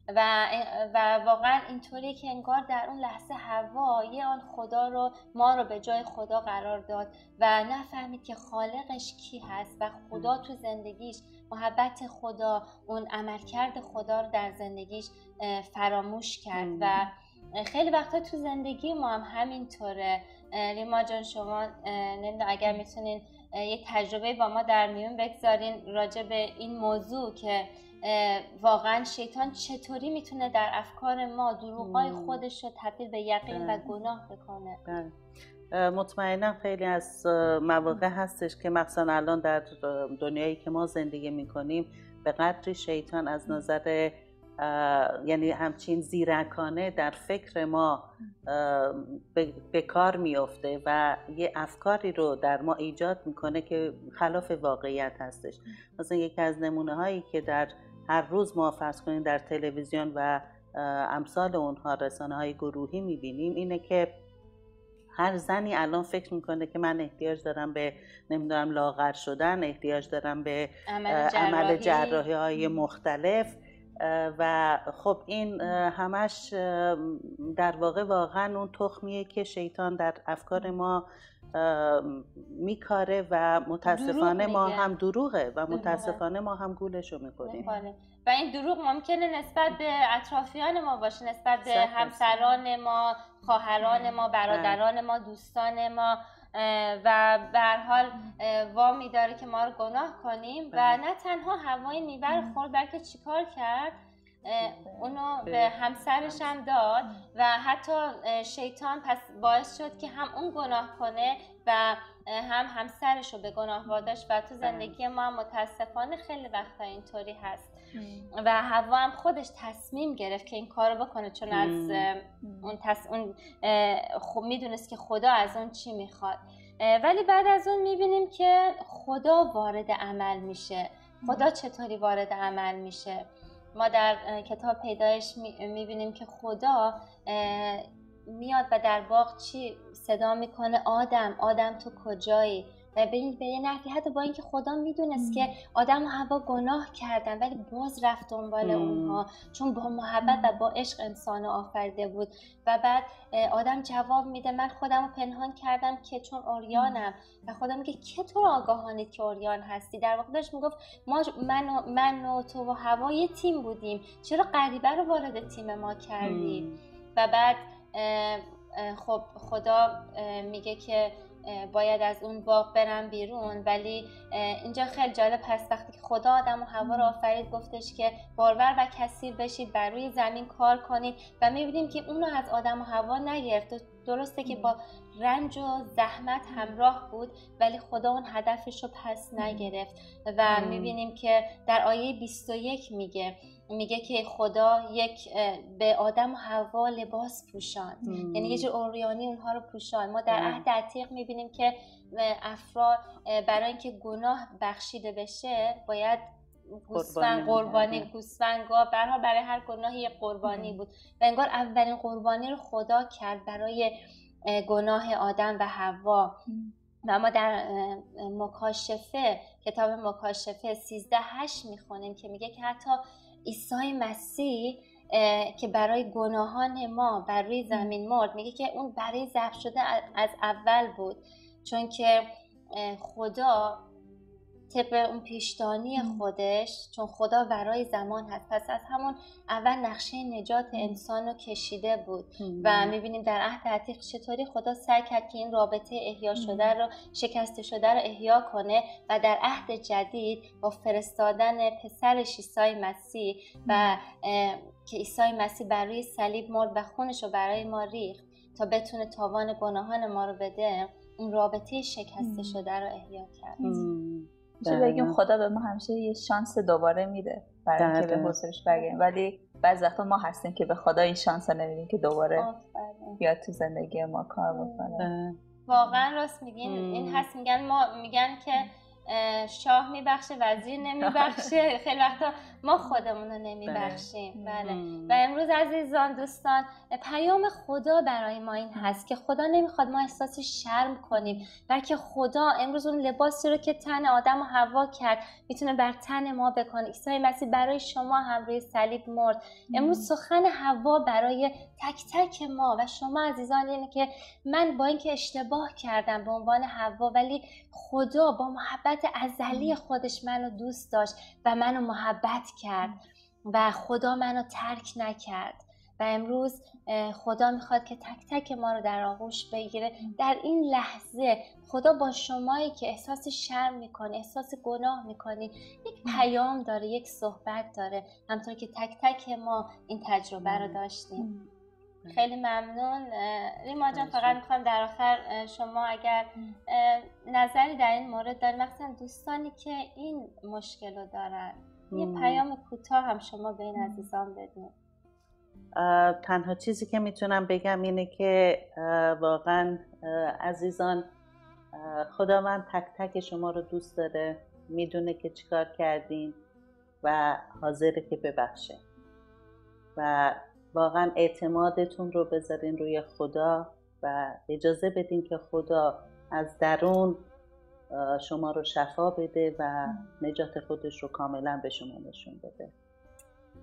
و واقعا اینطوری که انگار در اون لحظه حوا آن خدا رو ما رو به جای خدا قرار داد و نفهمید که خالقش کی هست و خدا تو زندگیش، محبت خدا، اون عملکرد خدا رو در زندگیش فراموش کرد. و خیلی وقتا تو زندگی ما هم همینطوره. ریما جان شما نمیدونم اگر میتونین یک تجربه با ما در میون بگذارین راجع به این موضوع که واقعا شیطان چطوری میتونه در افکار ما دروغای خودش رو تبدیل به یقین و گناه بکنه. مطمئنم خیلی از مواقع هستش که مثلا الان در دنیایی که ما زندگی میکنیم به قدری شیطان از نظر یعنی همچین زیرکانه در فکر ما به کار میفته و یه افکاری رو در ما ایجاد میکنه که خلاف واقعیت هستش. مثلا یکی از نمونه هایی که در هر روز ما فرض کنیم در تلویزیون و امثال اونها رسانه های گروهی میبینیم اینه که هر زنی الان فکر میکنه که من احتیاج دارم به نمیدونم لاغر شدن، احتیاج دارم به عمل جراحی های مختلف و خب این همش در واقع واقعا اون تخمیه که شیطان در افکار ما میکاره و متاسفانه ما هم دروغه و متاسفانه ما هم گولشو میکنیم. و این دروغ ممکنه نسبت به اطرافیان ما باشه، نسبت به همسران ما، خواهران ما، برادران ما، دوستان ما و به هر حال وامی داره که ما رو گناه کنیم. و نه تنها هوای میوه خورد بلکه چیکار کرد؟ اونو به همسرش هم داد و حتی شیطان پس باعث شد که هم اون گناه کنه و هم همسرش رو به گناه واداشت. و تو زندگی ما هم متاسفانه خیلی وقتا اینطوری هست و حوا هم خودش تصمیم گرفت که این کارو بکنه چون از اون خب میدونست که خدا از اون چی میخواد. ولی بعد از اون میبینیم که خدا وارد عمل میشه. خدا چطوری وارد عمل میشه؟ ما در کتاب پیدایش میبینیم که خدا میاد و در باغ چی صدا میکنه؟ آدم تو کجایی؟ و به یه نحوی حتی با اینکه خدا میدونست که آدم و حوا گناه کردن ولی باز رفت دنبال اونها چون با محبت و با عشق انسان آفریده بود. و بعد آدم جواب میده من خودم رو پنهان کردم که چون عریانم. و خدا میگه که تو آگاهانید که عریان هستی؟ در واقع داشت میگفت من و تو و حوا یه تیم بودیم، چرا غریبه رو وارد تیم ما کردی؟ و بعد خب خدا میگه که باید از اون باغ برن بیرون. ولی اینجا خیلی جالب هست وقتی که خدا آدم و حوا رو آفرید گفتش که بارور و کثیر بشید، بر روی زمین کار کنید و میبینیم که اونو از آدم و حوا نگرفت. درسته که با رنج و زحمت همراه بود ولی خدا اون هدفش رو پس نگرفت. و میبینیم که در آیه 21 میگه که خدا به آدم و حوا لباس پوشاند، یعنی یه جور عریانی اونها رو پوشاند. ما در عهد عتیق میبینیم که افراد برای اینکه گناه بخشیده بشه باید گوسفند قربانی، گوسفندگاه برای هر گناهی یک قربانی بود و انگار اولین قربانی رو خدا کرد برای گناه آدم و حوا. و ما در مکاشفه، کتاب مکاشفه 13:8 میخونیم که میگه که حتی عیسی مسیح که برای گناهان ما بر روی زمین مرد، میگه که اون برای ذبح شده از اول بود چون که خدا طبق اون پیشدانی خودش، چون خدا برای زمان هست، پس از همون اول نقشه نجات انسان رو کشیده بود. و میبینیم در عهد عتیق چطوری خدا سعی کرد که این رابطه احیا شده رو، شکسته شده رو احیا کنه و در عهد جدید با فرستادن پسرش عیسی مسیح و که عیسی مسیح بر روی صلیب مرد و خونش رو برای ما ریخت تا بتونه تاوان گناهان ما رو بده، اون رابطه شکسته شده رو احیا کرد. چه بگیم خدا به ما همیشه یه شانس دوباره میده برای اینکه به حضورش برگردیم، ولی بعضی وقتا ما هستیم که به خدا این شانس رو نمیدیم که دوباره بیاد تو زندگی ما کار بکنه. واقعا راست میگین. این هست میگن که شاه میبخشه، وزیر نمیبخشه، خیلی وقتا ما خودمون رو نمیبخشیم. بله. و امروز عزیزان دوستان پیام خدا برای ما این هست که خدا نمیخواد ما احساس شرم کنیم، بلکه خدا امروز اون لباسی رو که تن آدم و حوا کرد میتونه بر تن ما بکنه. عیسی مسیح برای شما هم روی صلیب مرد. امروز سخن حوا برای تک تک ما و شما عزیزان اینه که من با اینکه اشتباه کردم به عنوان حوا، ولی خدا با محبت ازلی خودش منو دوست داشت و منو محبت کرد و خدا منو ترک نکرد. و امروز خدا میخواد که تک تک ما رو در آغوش بگیره. در این لحظه خدا با شمایی که احساس شرم میکنی، احساس گناه میکنی، یک پیام داره، یک صحبت داره، همطور که تک تک ما این تجربه رو داشتیم. خیلی ممنون ریما جان. فقط میخوام در آخر شما اگر نظری در این مورد دارید، مثلا دوستانی که این مشکل رو دارن، یه پیام کوتاه هم شما به این عزیزان بدین. تنها چیزی که میتونم بگم اینه که واقعا عزیزان خداوند تک تک شما رو دوست داره، میدونه که چیکار کردین و حاضره که ببخشه و واقعا اعتمادتون رو بذارین روی خدا و اجازه بدین که خدا از درون شما رو شفا بده و نجات خودش رو کاملا به شما نشون بده.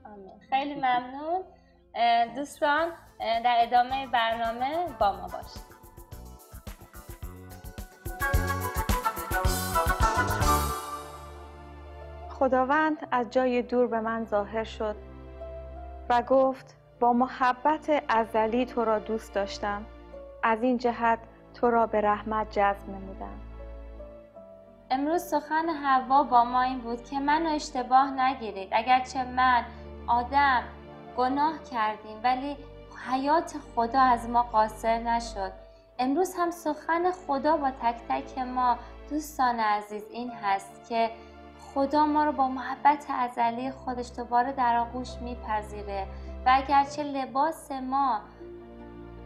آمین. خیلی ممنون دوستان. در ادامه برنامه با ما باشید. خداوند از جای دور به من ظاهر شد و گفت با محبت ازلی تو را دوست داشتم، از این جهت تو را به رحمت جذب نمودم. امروز سخن حوا با ما این بود که منو اشتباه نگیرید، اگرچه من آدم گناه کردیم ولی حیات خدا از ما قاصر نشد. امروز هم سخن خدا با تک تک ما دوستان عزیز این هست که خدا ما رو با محبت ازلی خودش دوباره در آغوش میپذیره و اگرچه لباس ما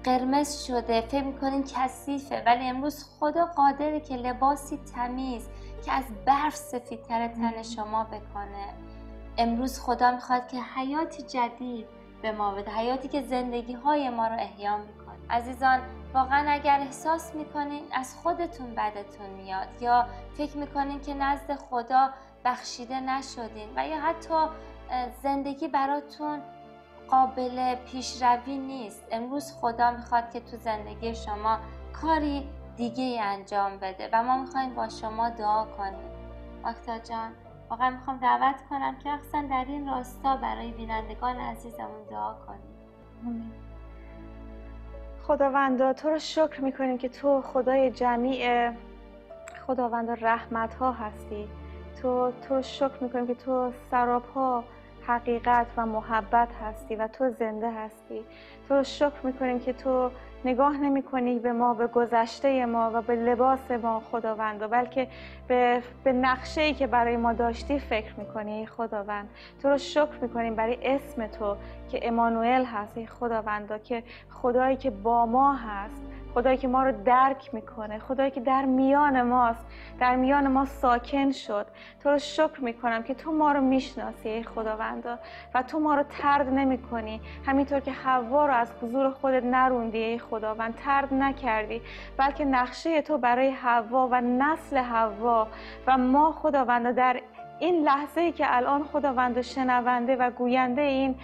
قرمز شده، فکر میکنین کثیفه، ولی امروز خدا قادره که لباسی تمیز که از برف سفیدتر تن شما بکنه. امروز خدا میخواد که حیاتی جدید به ما بده، حیاتی که زندگی های ما رو احیا میکنه. عزیزان واقعا اگر احساس میکنین از خودتون بدتون میاد یا فکر میکنین که نزد خدا بخشیده نشدین و یا حتی زندگی براتون قابل پیشروی نیست، امروز خدا میخواد که تو زندگی شما کاری دیگه انجام بده و ما میخوایم با شما دعا کنیم. آکتا جان واقعا میخوام دعوت کنم که اصلا در این راستا برای بینندگان عزیزمون دعا کنیم. خداوندا تو رو شکر میکنیم که تو خدای جمیع خداوندا رحمت ها هستی. تو رو شکر میکنیم که تو سراپا حقیقت و محبت هستی و تو زنده هستی. تو رو شکر میکنیم که تو نگاه نمی کنی به ما، به گذشته ما و به لباس ما خداوند، بلکه به نقشه‌ای که برای ما داشتی فکر میکنی خداوند. تو رو شکر میکنیم برای اسم تو که امانوئل هست خداوند، که خدایی که با ما هست، خدایی که ما رو درک میکنه، خدایی که در میان ماست، در میان ما ساکن شد. تو رو شکر میکنم که تو ما رو میشناسی ای خداوندا و تو ما رو طرد نمیکنی، همینطور که حوا رو از حضور خودت نروندی ای خداوند، طرد نکردی، بلکه نقشه تو برای حوا و نسل حوا و ما خداوندا در این لحظه‌ای که الان خداوند شنونده و گوینده این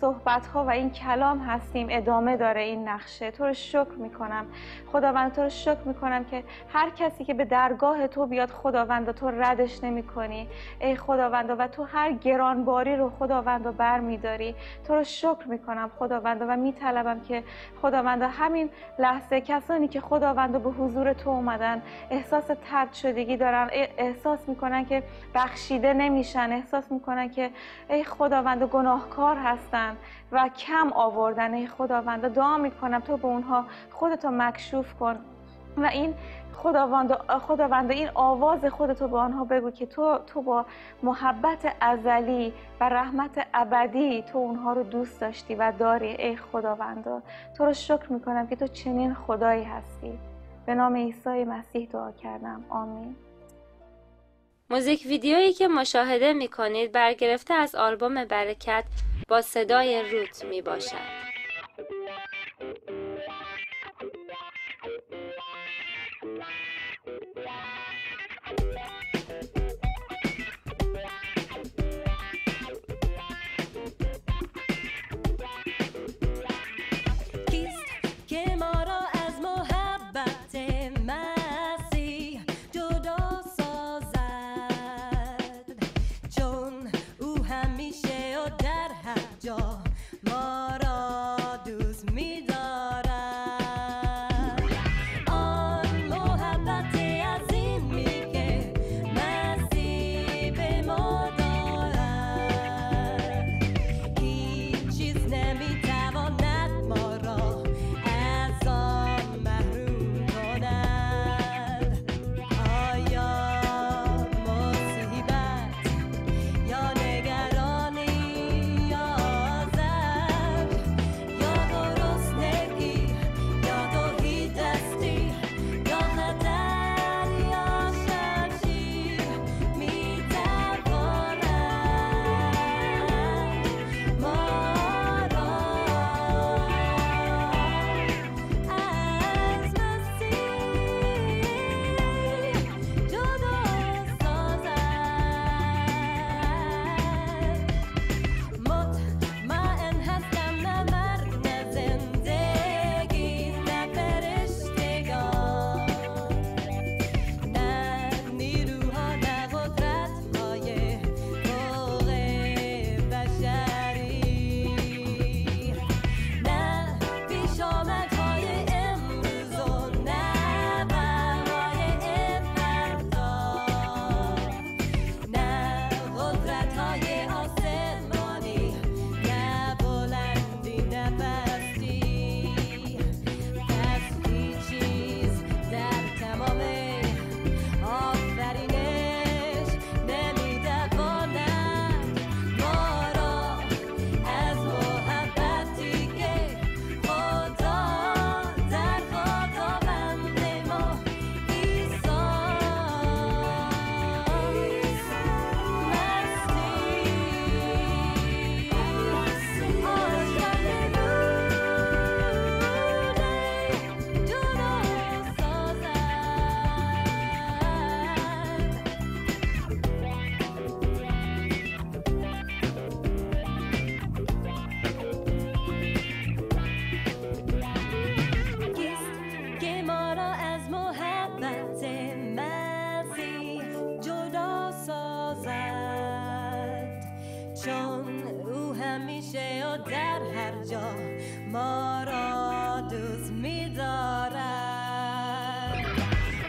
صحبت ها و این کلام هستیم ادامه داره این نقشه. تو رو شکر میکنم خداوند، تو رو شکر میکنم که هر کسی که به درگاه تو بیاد خداوند تو ردش نمی کنی ای خداوند و تو هر گرانباری رو خداوند بر میداری. تو رو شکر میکنم خداوند و میطلبم که خداوند همین لحظه کسانی که خداوند به حضور تو اومدن احساس طرد شدگی دارن، احساس میکنن که بخشیده نمیشن، احساس میکنن که ای خداوند گناهکار هستن و کم آوردن ای خداوند، دعا میکنم تو به اونها خودتو مکشوف کن و این خداوند این آواز خودتو به آنها بگو که تو با محبت ازلی و رحمت ابدی تو اونها رو دوست داشتی و داری ای خداوند. تو رو شکر میکنم که تو چنین خدایی هستی. به نام عیسی مسیح دعا کردم، آمین. موزیک ویدیویی که مشاهده می‌کنید برگرفته از آلبوم برکت با صدای روت میباشد. چون او همیشه و در هر جا ما را دوست می‌دارد.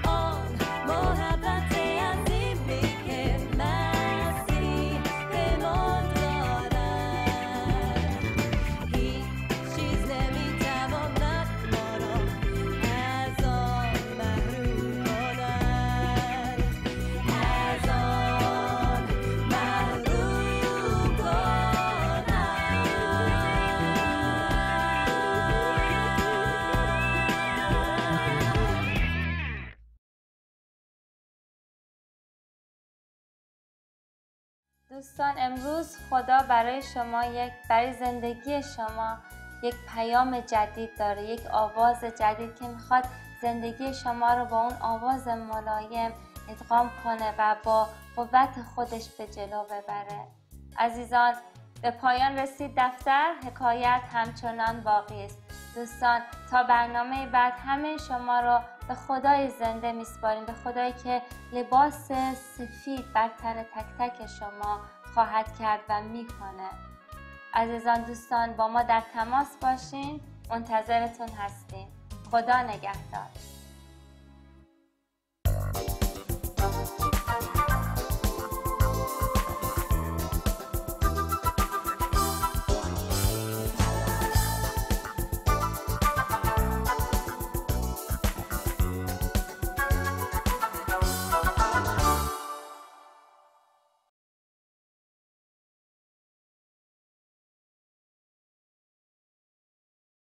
آن محبت عظیمی که مسیح به ما دارد، هیچ چیز نمی‌تواند ما را از آن محروم کند، از آن محروم کند. دوستان، امروز خدا برای زندگی شما یک پیام جدید داره، یک آواز جدید که میخواد زندگی شما رو با اون آواز ملایم ادغام کنه و با قوت خودش به جلو ببره. عزیزان، به پایان رسید دفتر حکایت همچنان باقی است. دوستان، تا برنامه بعد همه شما رو به خدای زنده میسپاریم، به خدایی که لباس سفید بر تن تک تک شما خواهد کرد و میکنه. عزیزان، دوستان، با ما در تماس باشین، منتظرتون هستیم. خدا نگهدار.